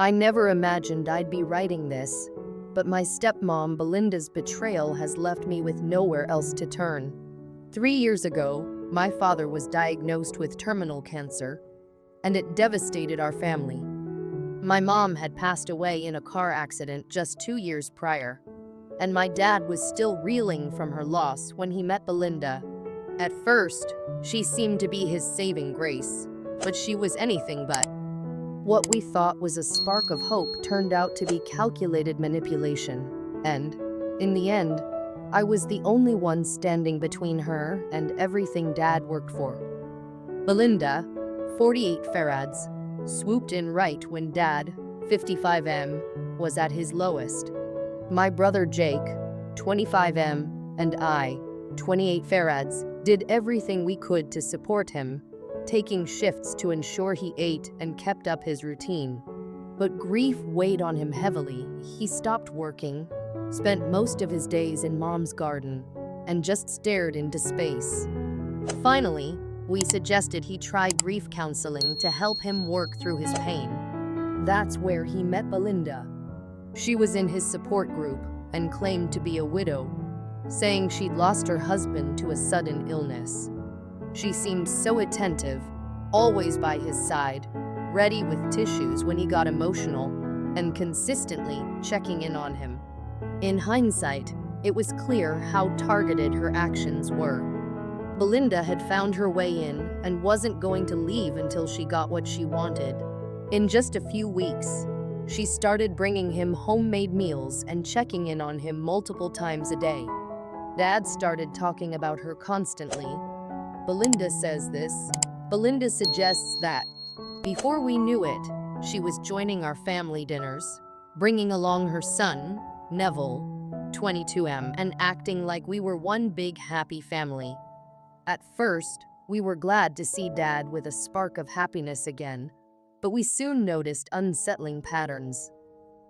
I never imagined I'd be writing this, but my stepmom Belinda's betrayal has left me with nowhere else to turn. 3 years ago, my father was diagnosed with terminal cancer, and it devastated our family. My mom had passed away in a car accident just 2 years prior, and my dad was still reeling from her loss when he met Belinda. At first, she seemed to be his saving grace, but she was anything but. What we thought was a spark of hope turned out to be calculated manipulation, and, in the end, I was the only one standing between her and everything Dad worked for. Belinda, 48 farads, swooped in right when Dad, 55 was at his lowest. My brother Jake, 25 and I, 28 farads, did everything we could to support him, taking shifts to ensure he ate and kept up his routine. But grief weighed on him heavily. He stopped working, spent most of his days in Mom's garden, and just stared into space. Finally, we suggested he try grief counseling to help him work through his pain. That's where he met Belinda. She was in his support group and claimed to be a widow, saying she'd lost her husband to a sudden illness. She seemed so attentive, always by his side, ready with tissues when he got emotional, and consistently checking in on him. In hindsight, it was clear how targeted her actions were. Belinda had found her way in and wasn't going to leave until she got what she wanted. In just a few weeks, she started bringing him homemade meals and checking in on him multiple times a day. Dad started talking about her constantly. Belinda says this. Belinda suggests that, before we knew it, she was joining our family dinners, bringing along her son, Neville, 22 and acting like we were one big happy family. At first, we were glad to see Dad with a spark of happiness again, but we soon noticed unsettling patterns.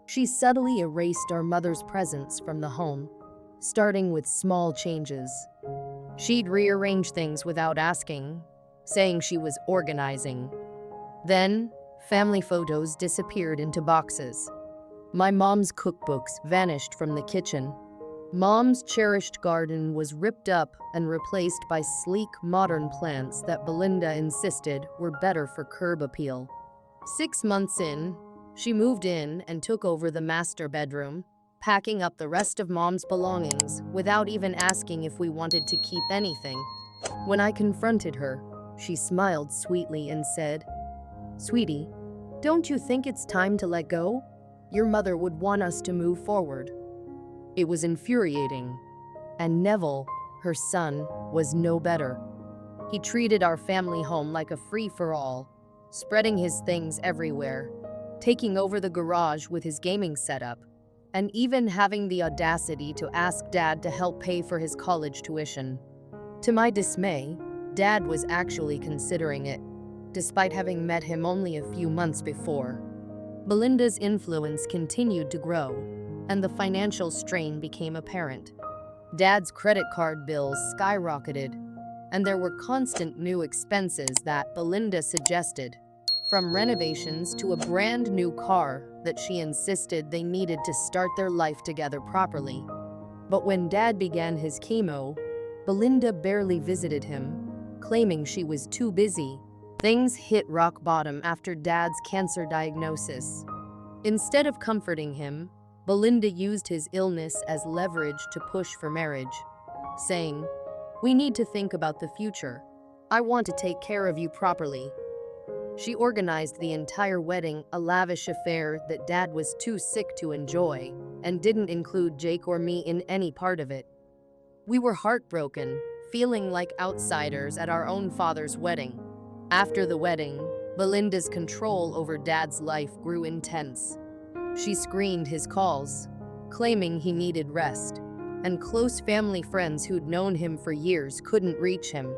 She subtly erased our mother's presence from the home, starting with small changes. She'd rearrange things without asking, saying she was organizing. Then, family photos disappeared into boxes. My mom's cookbooks vanished from the kitchen. Mom's cherished garden was ripped up and replaced by sleek, modern plants that Belinda insisted were better for curb appeal. 6 months in, she moved in and took over the master bedroom, packing up the rest of Mom's belongings without even asking if we wanted to keep anything. When I confronted her, she smiled sweetly and said, "Sweetie, don't you think it's time to let go? Your mother would want us to move forward." It was infuriating, and Neville, her son, was no better. He treated our family home like a free-for-all, spreading his things everywhere, taking over the garage with his gaming setup, and even having the audacity to ask Dad to help pay for his college tuition. To my dismay, Dad was actually considering it, despite having met him only a few months before. Belinda's influence continued to grow, and the financial strain became apparent. Dad's credit card bills skyrocketed, and there were constant new expenses that Belinda suggested, from renovations to a brand new car that she insisted they needed to start their life together properly. But when Dad began his chemo, Belinda barely visited him, claiming she was too busy. Things hit rock bottom after Dad's cancer diagnosis. Instead of comforting him, Belinda used his illness as leverage to push for marriage, saying, "We need to think about the future. I want to take care of you properly." She organized the entire wedding, a lavish affair that Dad was too sick to enjoy, and didn't include Jake or me in any part of it. We were heartbroken, feeling like outsiders at our own father's wedding. After the wedding, Belinda's control over Dad's life grew intense. She screened his calls, claiming he needed rest, and close family friends who'd known him for years couldn't reach him.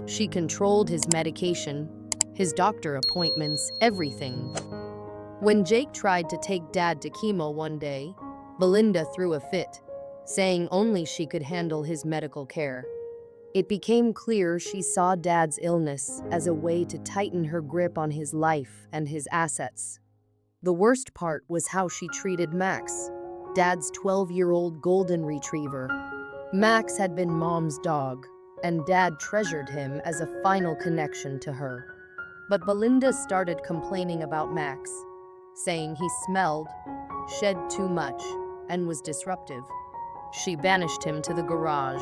She controlled his medication, his doctor appointments, everything. When Jake tried to take Dad to chemo one day, Belinda threw a fit, saying only she could handle his medical care. It became clear she saw Dad's illness as a way to tighten her grip on his life and his assets. The worst part was how she treated Max, Dad's 12-year-old golden retriever. Max had been Mom's dog, and Dad treasured him as a final connection to her. But Belinda started complaining about Max, saying he smelled, shed too much, and was disruptive. She banished him to the garage,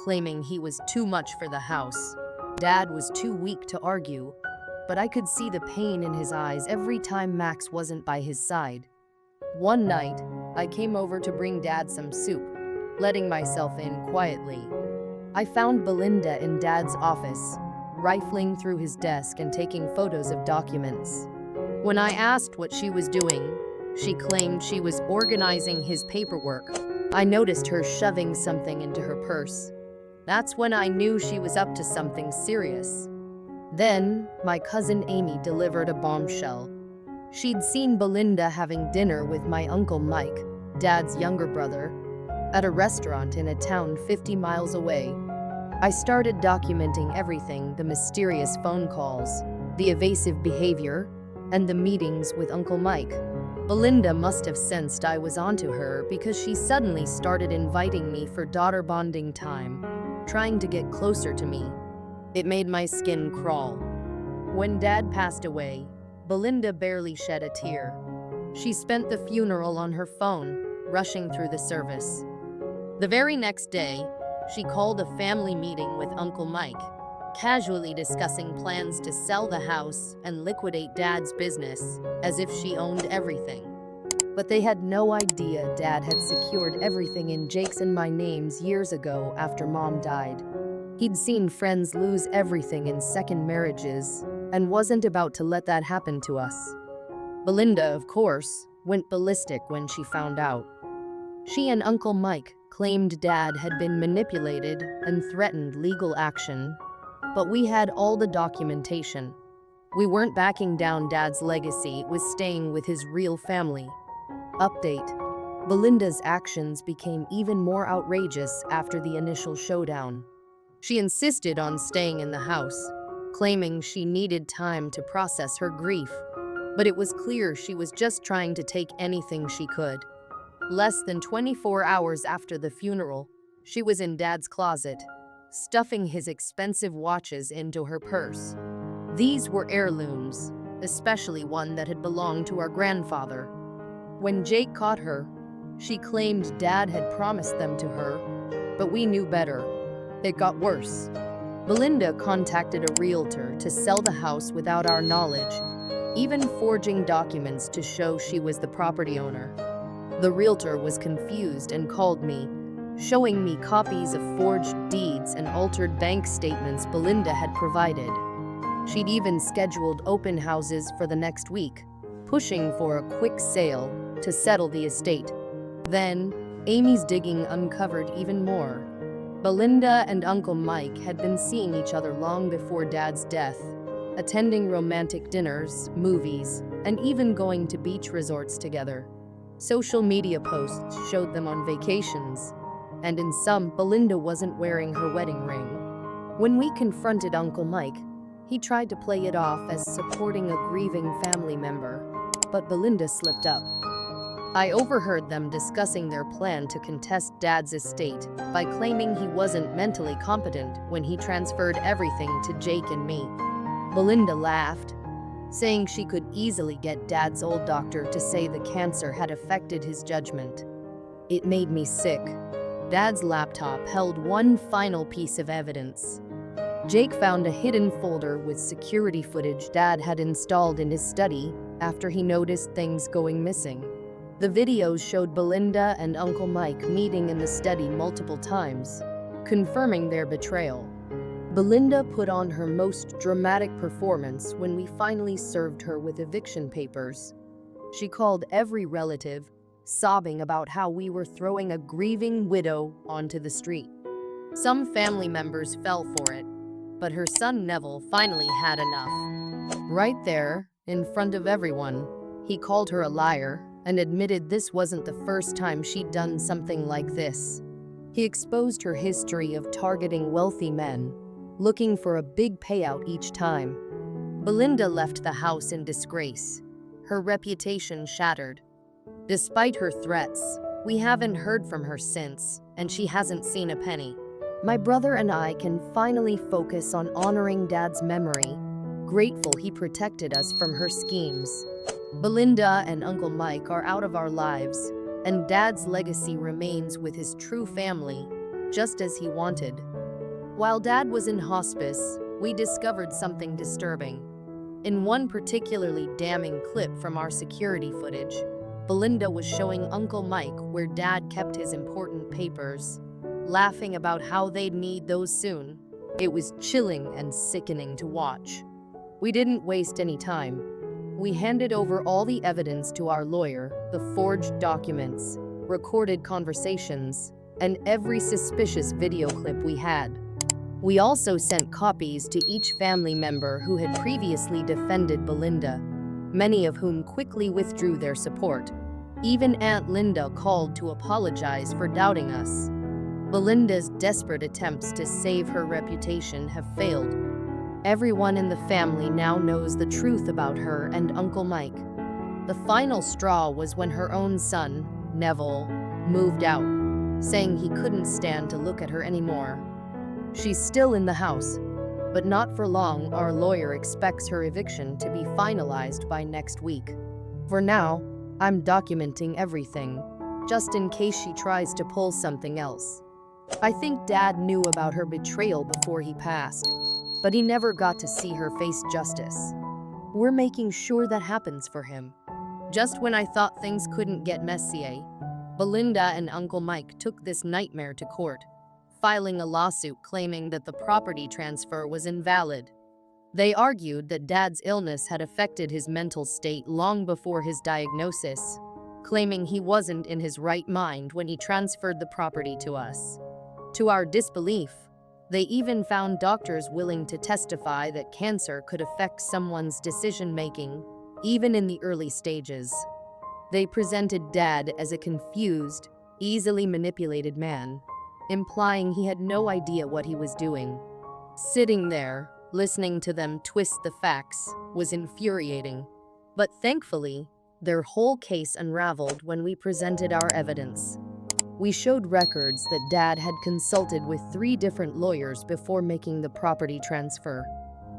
claiming he was too much for the house. Dad was too weak to argue, but I could see the pain in his eyes every time Max wasn't by his side. One night, I came over to bring Dad some soup, letting myself in quietly. I found Belinda in Dad's office, rifling through his desk and taking photos of documents. When I asked what she was doing, she claimed she was organizing his paperwork. I noticed her shoving something into her purse. That's when I knew she was up to something serious. Then, my cousin Amy delivered a bombshell. She'd seen Belinda having dinner with my Uncle Mike, Dad's younger brother, at a restaurant in a town 50 miles away. I started documenting everything: the mysterious phone calls, the evasive behavior, and the meetings with Uncle Mike. Belinda must have sensed I was onto her because she suddenly started inviting me for daughter bonding time, trying to get closer to me. It made my skin crawl. When Dad passed away, Belinda barely shed a tear. She spent the funeral on her phone, rushing through the service. The very next day, she called a family meeting with Uncle Mike, casually discussing plans to sell the house and liquidate Dad's business, as if she owned everything. But they had no idea Dad had secured everything in Jake's and my names years ago after Mom died. He'd seen friends lose everything in second marriages and wasn't about to let that happen to us. Belinda, of course, went ballistic when she found out. She and Uncle Mike claimed Dad had been manipulated and threatened legal action, but we had all the documentation. We weren't backing down. Dad's legacy was staying with his real family. Update: Belinda's actions became even more outrageous after the initial showdown. She insisted on staying in the house, claiming she needed time to process her grief. But it was clear she was just trying to take anything she could. Less than 24 hours after the funeral, she was in Dad's closet, stuffing his expensive watches into her purse. These were heirlooms, especially one that had belonged to our grandfather. When Jake caught her, she claimed Dad had promised them to her, but we knew better. It got worse. Belinda contacted a realtor to sell the house without our knowledge, even forging documents to show she was the property owner. The realtor was confused and called me, showing me copies of forged deeds and altered bank statements Belinda had provided. She'd even scheduled open houses for the next week, pushing for a quick sale to settle the estate. Then, Amy's digging uncovered even more. Belinda and Uncle Mike had been seeing each other long before Dad's death, attending romantic dinners, movies, and even going to beach resorts together. Social media posts showed them on vacations, and in some, Belinda wasn't wearing her wedding ring. When we confronted Uncle Mike, he tried to play it off as supporting a grieving family member, but Belinda slipped up. I overheard them discussing their plan to contest Dad's estate by claiming he wasn't mentally competent when he transferred everything to Jake and me. Belinda laughed, saying she could easily get Dad's old doctor to say the cancer had affected his judgment. It made me sick. Dad's laptop held one final piece of evidence. Jake found a hidden folder with security footage Dad had installed in his study after he noticed things going missing. The videos showed Belinda and Uncle Mike meeting in the study multiple times, confirming their betrayal. Belinda put on her most dramatic performance when we finally served her with eviction papers. She called every relative, sobbing about how we were throwing a grieving widow onto the street. Some family members fell for it, but her son Neville finally had enough. Right there, in front of everyone, he called her a liar and admitted this wasn't the first time she'd done something like this. He exposed her history of targeting wealthy men, looking for a big payout each time. Belinda left the house in disgrace, her reputation shattered. Despite her threats, we haven't heard from her since, and she hasn't seen a penny. My brother and I can finally focus on honoring Dad's memory, grateful he protected us from her schemes. Belinda and Uncle Mike are out of our lives, and Dad's legacy remains with his true family, just as he wanted. While Dad was in hospice, we discovered something disturbing. In one particularly damning clip from our security footage, Belinda was showing Uncle Mike where Dad kept his important papers, laughing about how they'd need those soon. It was chilling and sickening to watch. We didn't waste any time. We handed over all the evidence to our lawyer, the forged documents, recorded conversations, and every suspicious video clip we had. We also sent copies to each family member who had previously defended Belinda, many of whom quickly withdrew their support. Even Aunt Linda called to apologize for doubting us. Belinda's desperate attempts to save her reputation have failed. Everyone in the family now knows the truth about her and Uncle Mike. The final straw was when her own son, Neville, moved out, saying he couldn't stand to look at her anymore. She's still in the house, but not for long. Our lawyer expects her eviction to be finalized by next week. For now, I'm documenting everything, just in case she tries to pull something else. I think Dad knew about her betrayal before he passed, but he never got to see her face justice. We're making sure that happens for him. Just when I thought things couldn't get messier, Belinda and Uncle Mike took this nightmare to court, filing a lawsuit claiming that the property transfer was invalid. They argued that Dad's illness had affected his mental state long before his diagnosis, claiming he wasn't in his right mind when he transferred the property to us. To our disbelief, they even found doctors willing to testify that cancer could affect someone's decision-making, even in the early stages. They presented Dad as a confused, easily manipulated man, implying he had no idea what he was doing. Sitting there, listening to them twist the facts, was infuriating. But thankfully, their whole case unraveled when we presented our evidence. We showed records that Dad had consulted with 3 different lawyers before making the property transfer.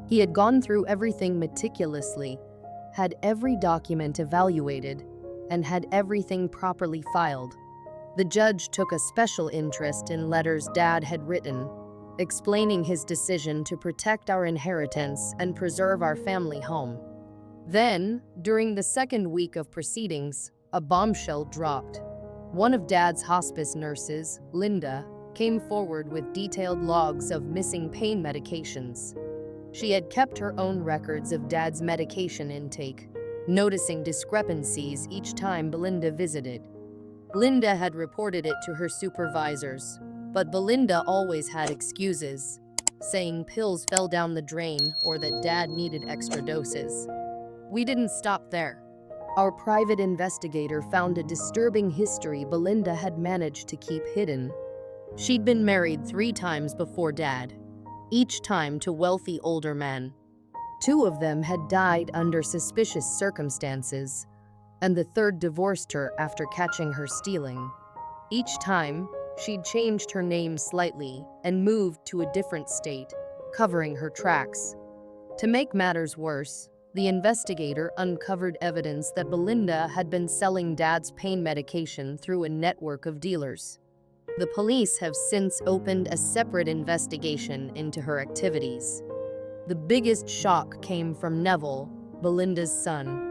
He had gone through everything meticulously, had every document evaluated, and had everything properly filed. The judge took a special interest in letters Dad had written, explaining his decision to protect our inheritance and preserve our family home. Then, during the second week of proceedings, a bombshell dropped. One of Dad's hospice nurses, Linda, came forward with detailed logs of missing pain medications. She had kept her own records of Dad's medication intake, noticing discrepancies each time Belinda visited. Linda had reported it to her supervisors, but Belinda always had excuses, saying pills fell down the drain or that Dad needed extra doses. We didn't stop there. Our private investigator found a disturbing history Belinda had managed to keep hidden. She'd been married 3 times before Dad, each time to wealthy older men. 2 of them had died under suspicious circumstances, and the third divorced her after catching her stealing. Each time, she'd changed her name slightly and moved to a different state, covering her tracks. To make matters worse, the investigator uncovered evidence that Belinda had been selling Dad's pain medication through a network of dealers. The police have since opened a separate investigation into her activities. The biggest shock came from Neville, Belinda's son.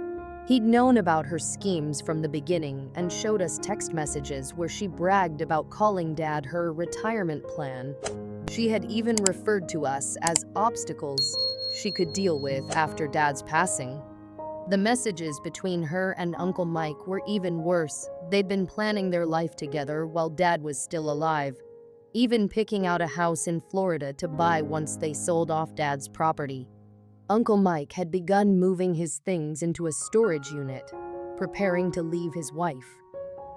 He'd known about her schemes from the beginning and showed us text messages where she bragged about calling Dad her retirement plan. She had even referred to us as obstacles she could deal with after Dad's passing. The messages between her and Uncle Mike were even worse. They'd been planning their life together while Dad was still alive, even picking out a house in Florida to buy once they sold off Dad's property. Uncle Mike had begun moving his things into a storage unit, preparing to leave his wife.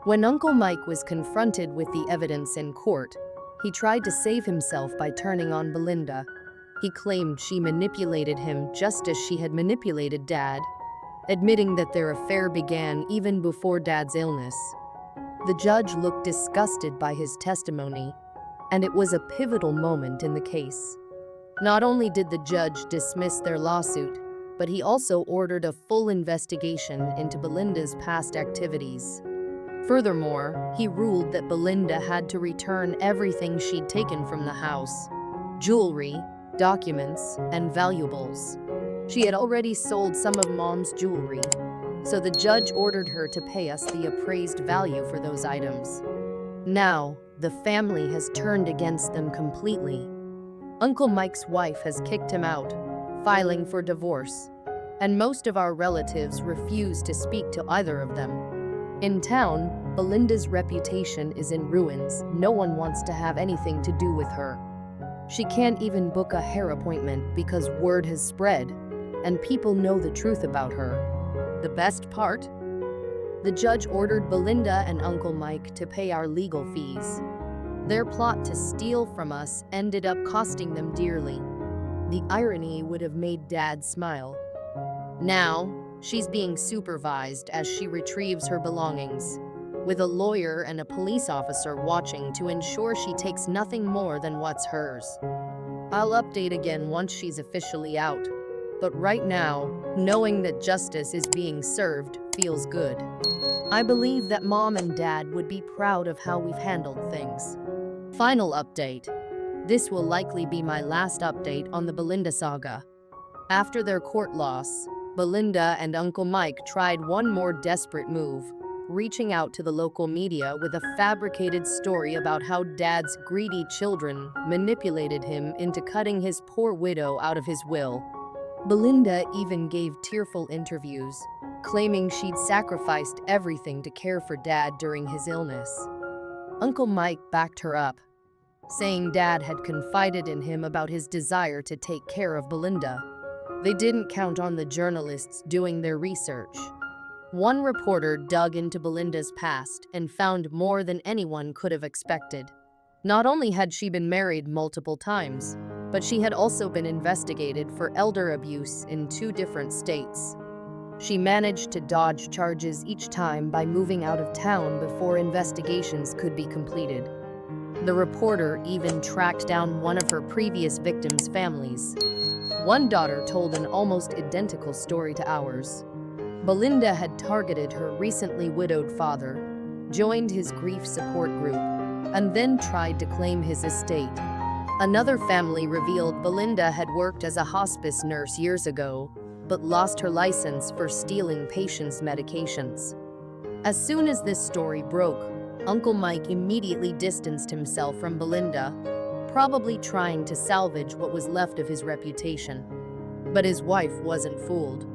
When Uncle Mike was confronted with the evidence in court, he tried to save himself by turning on Belinda. He claimed she manipulated him just as she had manipulated Dad. admitting that their affair began even before Dad's illness. The judge looked disgusted by his testimony, and it was a pivotal moment in the case. Not only did the judge dismiss their lawsuit, but he also ordered a full investigation into Belinda's past activities. Furthermore, he ruled that Belinda had to return everything she'd taken from the house: jewelry, documents, and valuables. She had already sold some of Mom's jewelry, so the judge ordered her to pay us the appraised value for those items. Now, the family has turned against them completely. Uncle Mike's wife has kicked him out, filing for divorce, and most of our relatives refuse to speak to either of them. In town, Belinda's reputation is in ruins. No one wants to have anything to do with her. She can't even book a hair appointment because word has spread, and people know the truth about her. The best part? The judge ordered Belinda and Uncle Mike to pay our legal fees. Their plot to steal from us ended up costing them dearly. The irony would have made Dad smile. Now, she's being supervised as she retrieves her belongings, with a lawyer and a police officer watching to ensure she takes nothing more than what's hers. I'll update again once she's officially out, but right now, knowing that justice is being served feels good. I believe that Mom and Dad would be proud of how we've handled things. Final update. This will likely be my last update on the Belinda saga. After their court loss, Belinda and Uncle Mike tried one more desperate move, reaching out to the local media with a fabricated story about how Dad's greedy children manipulated him into cutting his poor widow out of his will. Belinda even gave tearful interviews, claiming she'd sacrificed everything to care for Dad during his illness. Uncle Mike backed her up, saying Dad had confided in him about his desire to take care of Belinda. They didn't count on the journalists doing their research. One reporter dug into Belinda's past and found more than anyone could have expected. Not only had she been married multiple times, but she had also been investigated for elder abuse in 2 different states. She managed to dodge charges each time by moving out of town before investigations could be completed. The reporter even tracked down one of her previous victims' families. One daughter told an almost identical story to ours. Belinda had targeted her recently widowed father, joined his grief support group, and then tried to claim his estate. Another family revealed Belinda had worked as a hospice nurse years ago, but lost her license for stealing patients' medications. As soon as this story broke, Uncle Mike immediately distanced himself from Belinda, probably trying to salvage what was left of his reputation. But his wife wasn't fooled.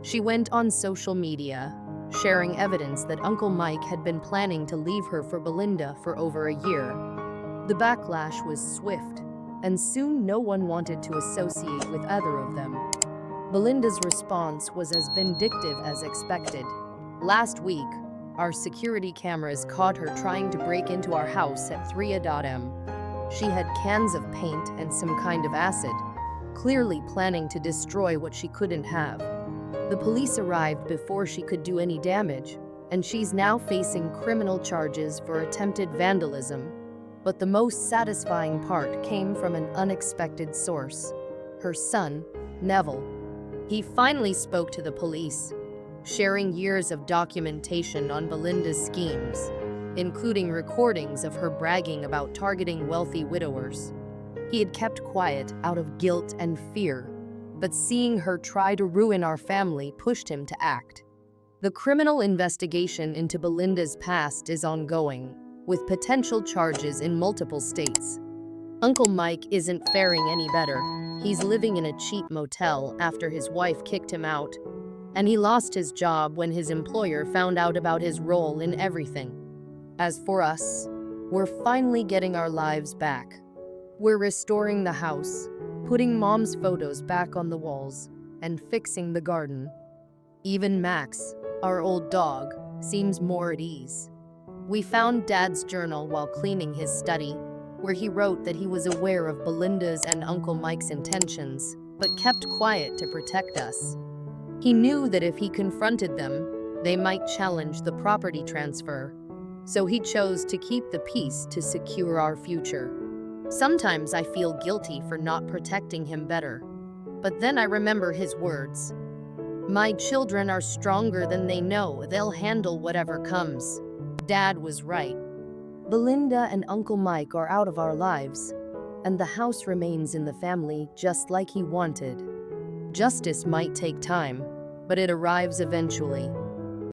She went on social media, sharing evidence that Uncle Mike had been planning to leave her for Belinda for over a year. The backlash was swift, and soon no one wanted to associate with either of them. Belinda's response was as vindictive as expected. Last week, our security cameras caught her trying to break into our house at 3am. She had cans of paint and some kind of acid, clearly planning to destroy what she couldn't have. The police arrived before she could do any damage, and she's now facing criminal charges for attempted vandalism. But the most satisfying part came from an unexpected source: her son, Neville. He finally spoke to the police, sharing years of documentation on Belinda's schemes, including recordings of her bragging about targeting wealthy widowers. He had kept quiet out of guilt and fear, but seeing her try to ruin our family pushed him to act. The criminal investigation into Belinda's past is ongoing, with potential charges in multiple states. Uncle Mike isn't faring any better. He's living in a cheap motel after his wife kicked him out, and he lost his job when his employer found out about his role in everything. As for us, we're finally getting our lives back. We're restoring the house, putting Mom's photos back on the walls, and fixing the garden. Even Max, our old dog, seems more at ease. We found Dad's journal while cleaning his study, where he wrote that he was aware of Belinda's and Uncle Mike's intentions, but kept quiet to protect us. He knew that if he confronted them, they might challenge the property transfer. So he chose to keep the peace to secure our future. Sometimes I feel guilty for not protecting him better. But then I remember his words. My children are stronger than they know. They'll handle whatever comes. Dad was right. Belinda and Uncle Mike are out of our lives, and the house remains in the family just like he wanted. Justice might take time, but it arrives eventually.